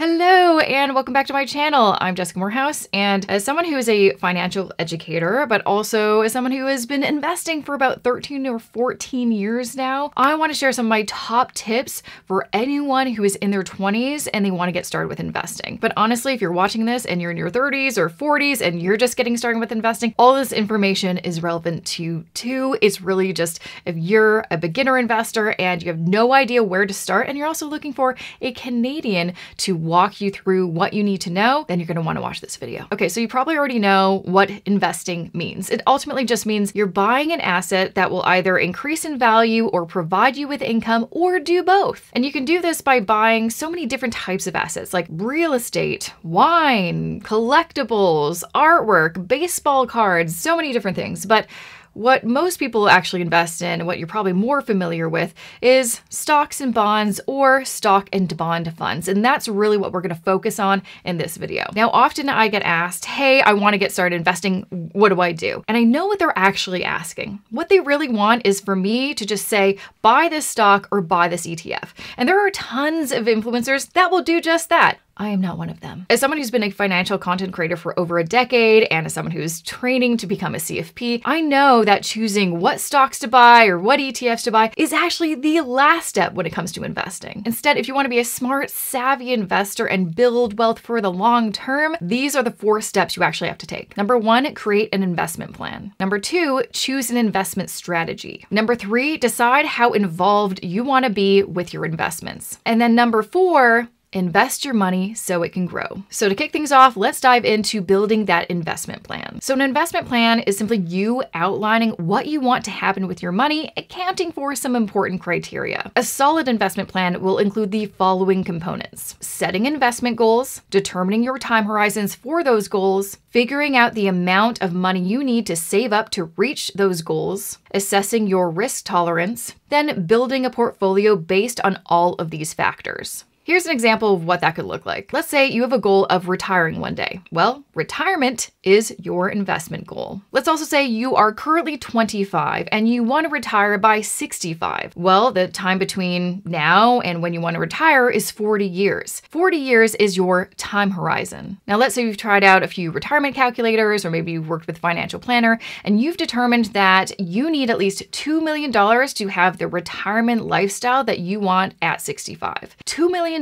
Hello and welcome back to my channel. I'm Jessica Moorhouse, and as someone who is a financial educator, but also as someone who has been investing for about 13 or 14 years now, I want to share some of my top tips for anyone who is in their 20s and they want to get started with investing. But honestly, if you're watching this and you're in your 30s or 40s and you're just getting started with investing, all this information is relevant to you too. It's really just if you're a beginner investor and you have no idea where to start and you're also looking for a Canadian to walk you through what you need to know, then you're going to want to watch this video. Okay, so you probably already know what investing means. It ultimately just means you're buying an asset that will either increase in value or provide you with income or do both. And you can do this by buying so many different types of assets like real estate, wine, collectibles, artwork, baseball cards, so many different things. But what most people actually invest in, and what you're probably more familiar with, is stocks and bonds or stock and bond funds. And that's really what we're going to focus on in this video. Now, often I get asked, hey, I want to get started investing. What do I do? And I know what they're actually asking. What they really want is for me to just say, buy this stock or buy this ETF. And there are tons of influencers that will do just that. I am not one of them. As someone who's been a financial content creator for over a decade, and as someone who's training to become a CFP, I know that choosing what stocks to buy or what ETFs to buy is actually the last step when it comes to investing. Instead, if you want to be a smart, savvy investor and build wealth for the long term, these are the 4 steps you actually have to take. Number 1, create an investment plan. Number 2, choose an investment strategy. Number 3, decide how involved you want to be with your investments. And then number 4, invest your money so it can grow. So to kick things off, let's dive into building that investment plan. So an investment plan is simply you outlining what you want to happen with your money, accounting for some important criteria. A solid investment plan will include the following components: setting investment goals, determining your time horizons for those goals, figuring out the amount of money you need to save up to reach those goals, assessing your risk tolerance, then building a portfolio based on all of these factors. Here's an example of what that could look like. Let's say you have a goal of retiring one day. Well, retirement is your investment goal. Let's also say you are currently 25 and you want to retire by 65. Well, the time between now and when you want to retire is 40 years. 40 years is your time horizon. Now, let's say you've tried out a few retirement calculators, or maybe you've worked with a financial planner, and you've determined that you need at least $2 million to have the retirement lifestyle that you want at 65. $2 million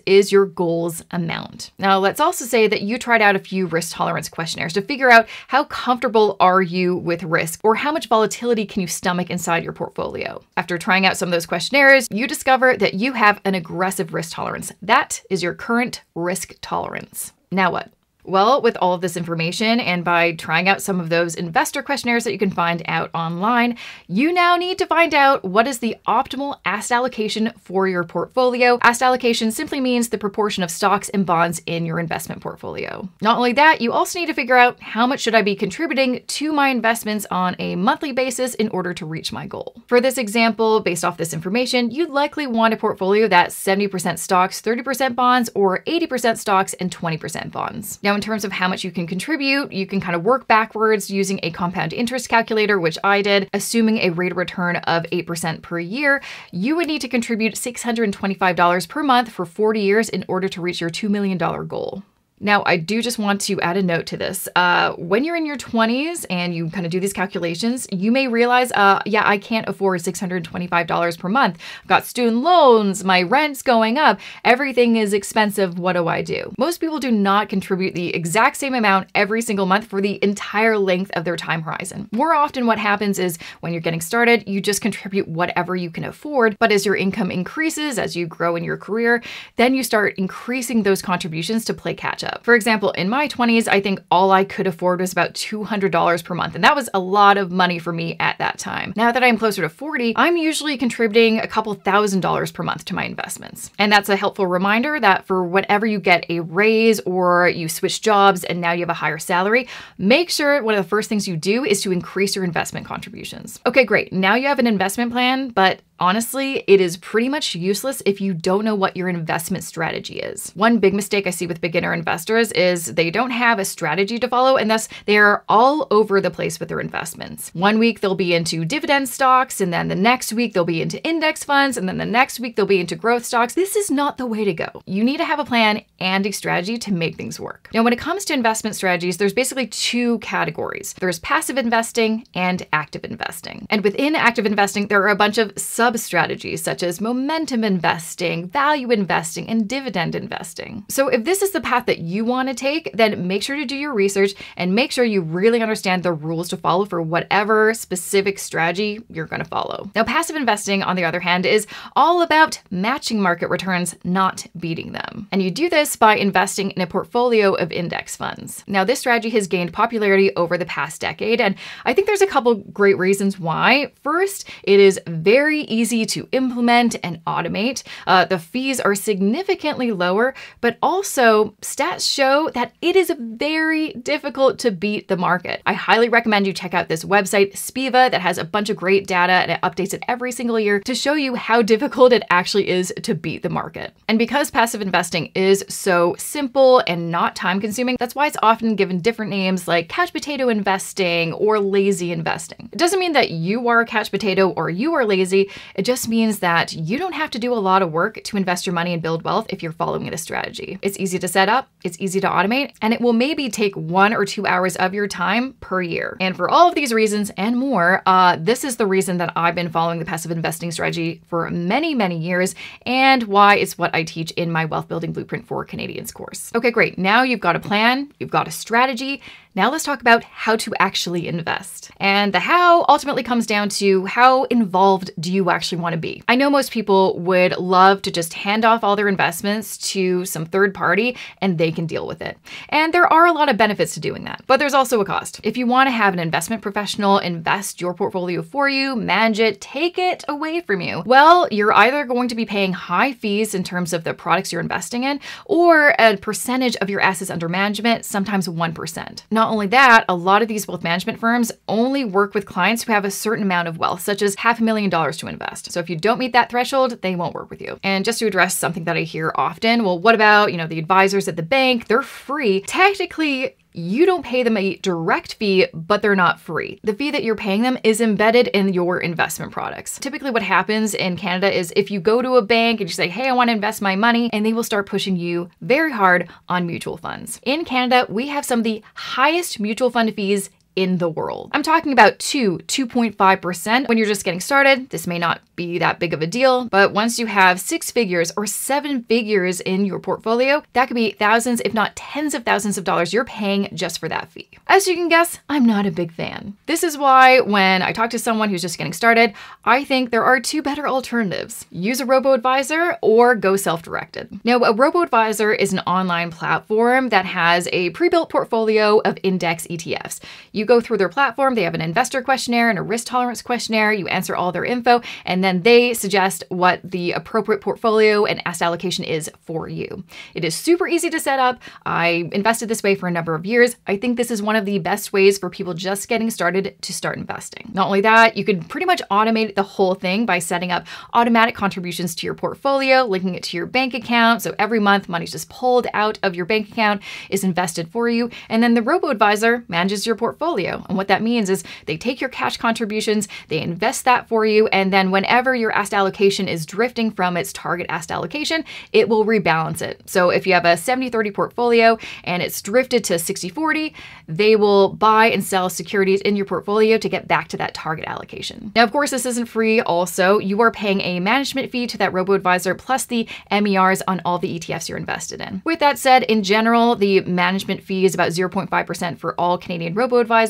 is your goals amount. Now, let's also say that you tried out a few risk tolerance questionnaires to figure out how comfortable are you with risk, or how much volatility can you stomach inside your portfolio. After trying out some of those questionnaires, you discover that you have an aggressive risk tolerance. That is your current risk tolerance. Now what? Well, with all of this information and by trying out some of those investor questionnaires that you can find out online, you now need to find out what is the optimal asset allocation for your portfolio. Asset allocation simply means the proportion of stocks and bonds in your investment portfolio. Not only that, you also need to figure out how much should I be contributing to my investments on a monthly basis in order to reach my goal. For this example, based off this information, you'd likely want a portfolio that's 70% stocks, 30% bonds, or 80% stocks and 20% bonds. Now, in terms of how much you can contribute, you can kind of work backwards using a compound interest calculator, which I did. Assuming a rate of return of 8% per year, you would need to contribute $625 per month for 40 years in order to reach your $2 million goal. Now, I do just want to add a note to this. When you're in your 20s and you kind of do these calculations, you may realize, yeah, I can't afford $625 per month. I've got student loans, my rent's going up, everything is expensive, what do I do? Most people do not contribute the exact same amount every single month for the entire length of their time horizon. More often what happens is when you're getting started, you just contribute whatever you can afford, but as your income increases, as you grow in your career, then you start increasing those contributions to play catch up. For example, in my 20s, I think all I could afford was about $200 per month. And that was a lot of money for me at that time. Now that I'm closer to 40, I'm usually contributing a couple $1,000s per month to my investments. And that's a helpful reminder that for whenever you get a raise or you switch jobs and now you have a higher salary, make sure one of the first things you do is to increase your investment contributions. Okay, great. Now you have an investment plan, but honestly, it is pretty much useless if you don't know what your investment strategy is. One big mistake I see with beginner investors is they don't have a strategy to follow, and thus they're all over the place with their investments. One week they'll be into dividend stocks, and then the next week they'll be into index funds, and then the next week they'll be into growth stocks. This is not the way to go. You need to have a plan and a strategy to make things work. Now, when it comes to investment strategies, there's basically two categories. There's passive investing and active investing. And within active investing, there are a bunch of sub-strategies such as momentum investing, value investing, and dividend investing. So if this is the path that you want to take, then make sure to do your research and make sure you really understand the rules to follow for whatever specific strategy you're going to follow. Now, passive investing, on the other hand, is all about matching market returns, not beating them. And you do this by investing in a portfolio of index funds. Now, this strategy has gained popularity over the past decade, and I think there's a couple great reasons why. First, it is very easy to implement and automate. The fees are significantly lower, but also stats show that it is very difficult to beat the market. I highly recommend you check out this website, Spiva, that has a bunch of great data and it updates it every single year to show you how difficult it actually is to beat the market. And because passive investing is so simple and not time consuming, that's why it's often given different names like couch potato investing or lazy investing. It doesn't mean that you are a couch potato or you are lazy. It just means that you don't have to do a lot of work to invest your money and build wealth if you're following this strategy. It's easy to set up, it's easy to automate, and it will maybe take 1 or 2 hours of your time per year. And for all of these reasons and more, this is the reason that I've been following the passive investing strategy for many, many years, and why it's what I teach in my Wealth Building Blueprint for Canadians course. Okay, great. Now you've got a plan, you've got a strategy. Now let's talk about how to actually invest. And the how ultimately comes down to how involved do you actually want to be? I know most people would love to just hand off all their investments to some third party and they can deal with it. And there are a lot of benefits to doing that, but there's also a cost. If you want to have an investment professional invest your portfolio for you, manage it, take it away from you, well, you're either going to be paying high fees in terms of the products you're investing in, or a percentage of your assets under management, sometimes 1%. Not only that, a lot of these wealth management firms only work with clients who have a certain amount of wealth, such as $500,000 to invest. So if you don't meet that threshold, they won't work with you. And just to address something that I hear often, well, what about, the advisors at the bank? They're free. Technically, you don't pay them a direct fee, but they're not free. The fee that you're paying them is embedded in your investment products. Typically what happens in Canada is if you go to a bank and you say, hey, I want to invest my money, and they will start pushing you very hard on mutual funds. In Canada, we have some of the highest mutual fund fees in the world. I'm talking about 2.5% when you're just getting started. This may not be that big of a deal, but once you have 6 figures or 7 figures in your portfolio, that could be thousands, if not tens of thousands of dollars you're paying just for that fee. As you can guess, I'm not a big fan. This is why when I talk to someone who's just getting started, I think there are 2 better alternatives. Use a robo-advisor or go self-directed. Now, a robo-advisor is an online platform that has a pre-built portfolio of index ETFs. You go through their platform, they have an investor questionnaire and a risk tolerance questionnaire, you answer all their info, and then they suggest what the appropriate portfolio and asset allocation is for you. It is super easy to set up. I invested this way for a number of years. I think this is one of the best ways for people just getting started to start investing. Not only that, you can pretty much automate the whole thing by setting up automatic contributions to your portfolio, linking it to your bank account. So every month, money's just pulled out of your bank account, is invested for you, and then the robo-advisor manages your portfolio. And what that means is they take your cash contributions, they invest that for you, and then whenever your asset allocation is drifting from its target asset allocation, it will rebalance it. So if you have a 70-30 portfolio and it's drifted to 60-40, they will buy and sell securities in your portfolio to get back to that target allocation. Now, of course, this isn't free. Also, you are paying a management fee to that robo-advisor plus the MERs on all the ETFs you're invested in. With that said, in general, the management fee is about 0.5% for all Canadian robo-advisors.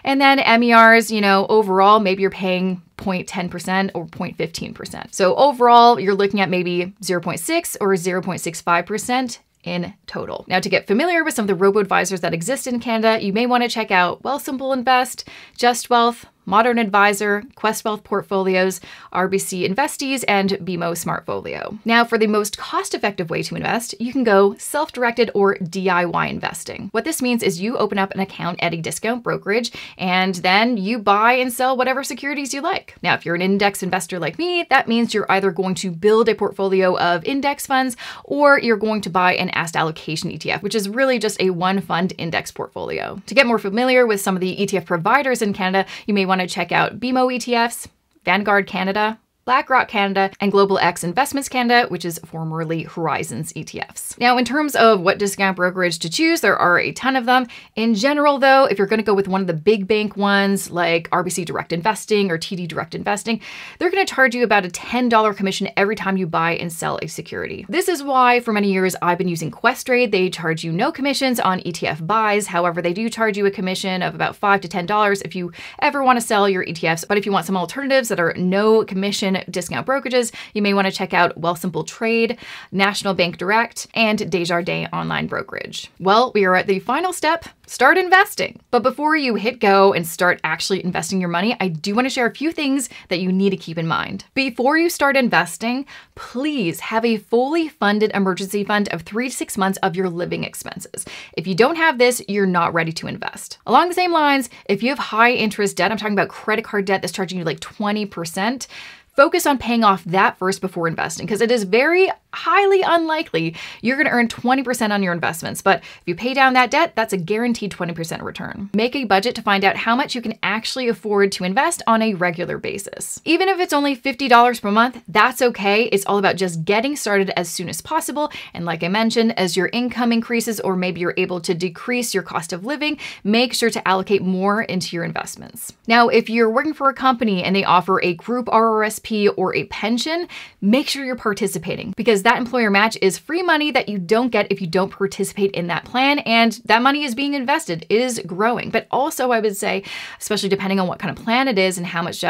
And then MERs, overall, maybe you're paying 0.10% or 0.15%. So overall, you're looking at maybe 0.6 or 0.65% in total. Now, to get familiar with some of the robo-advisors that exist in Canada, you may want to check out Wealthsimple Invest, Just Wealth, Modern Advisor, Quest Wealth Portfolios, RBC Investees, and BMO Smartfolio. Now, for the most cost-effective way to invest, you can go self-directed or DIY investing. What this means is you open up an account at a discount brokerage, and then you buy and sell whatever securities you like. Now, if you're an index investor like me, that means you're either going to build a portfolio of index funds or you're going to buy an asset allocation ETF, which is really just a one fund index portfolio. To get more familiar with some of the ETF providers in Canada, you may want to check out BMO ETFs, Vanguard Canada, BlackRock Canada, and Global X Investments Canada, which is formerly Horizons ETFs. Now, in terms of what discount brokerage to choose, there are a ton of them. In general, though, if you're going to go with one of the big bank ones like RBC Direct Investing or TD Direct Investing, they're going to charge you about a $10 commission every time you buy and sell a security. This is why for many years I've been using Questrade. They charge you no commissions on ETF buys. However, they do charge you a commission of about $5 to $10 if you ever want to sell your ETFs. But if you want some alternatives that are no commission discount brokerages, you may want to check out Wealthsimple Trade, National Bank Direct, and Desjardins Online Brokerage. Well, we are at the final step. Start investing. But before you hit go and start actually investing your money, I do want to share a few things that you need to keep in mind. Before you start investing, please have a fully funded emergency fund of 3 to 6 months of your living expenses. If you don't have this, you're not ready to invest. Along the same lines, if you have high interest debt, I'm talking about credit card debt that's charging you like 20%, focus on paying off that first before investing, because it is very highly unlikely you're going to earn 20% on your investments. But if you pay down that debt, that's a guaranteed 20% return. Make a budget to find out how much you can actually afford to invest on a regular basis. Even if it's only $50 per month, that's okay. It's all about just getting started as soon as possible. And like I mentioned, as your income increases, or maybe you're able to decrease your cost of living, make sure to allocate more into your investments. Now, if you're working for a company and they offer a group RRSP or a pension, make sure you're participating, because that employer match is free money that you don't get if you don't participate in that plan, and that money is being invested, it is growing. But also I would say, especially depending on what kind of plan it is and how much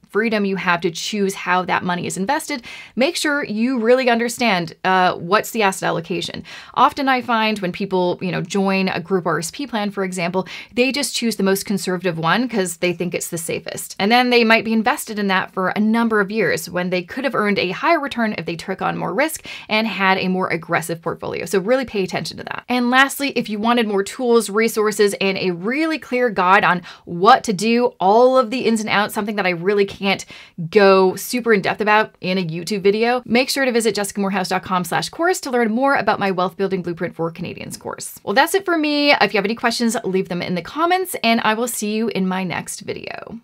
freedom you have to choose how that money is invested, make sure you really understand what's the asset allocation. Often I find when people, join a group RSP plan, for example, they just choose the most conservative one because they think it's the safest. And then they might be invested in that for a number of years when they could have earned a higher return if they took on more risk and had a more aggressive portfolio. So really pay attention to that. And lastly, if you wanted more tools, resources, and a really clear guide on what to do, all of the ins and outs, something that I really can't go super in depth about in a YouTube video, make sure to visit jessicamoorhouse.com/course to learn more about my Wealth Building Blueprint for Canadians course. Well, that's it for me. If you have any questions, leave them in the comments, and I will see you in my next video.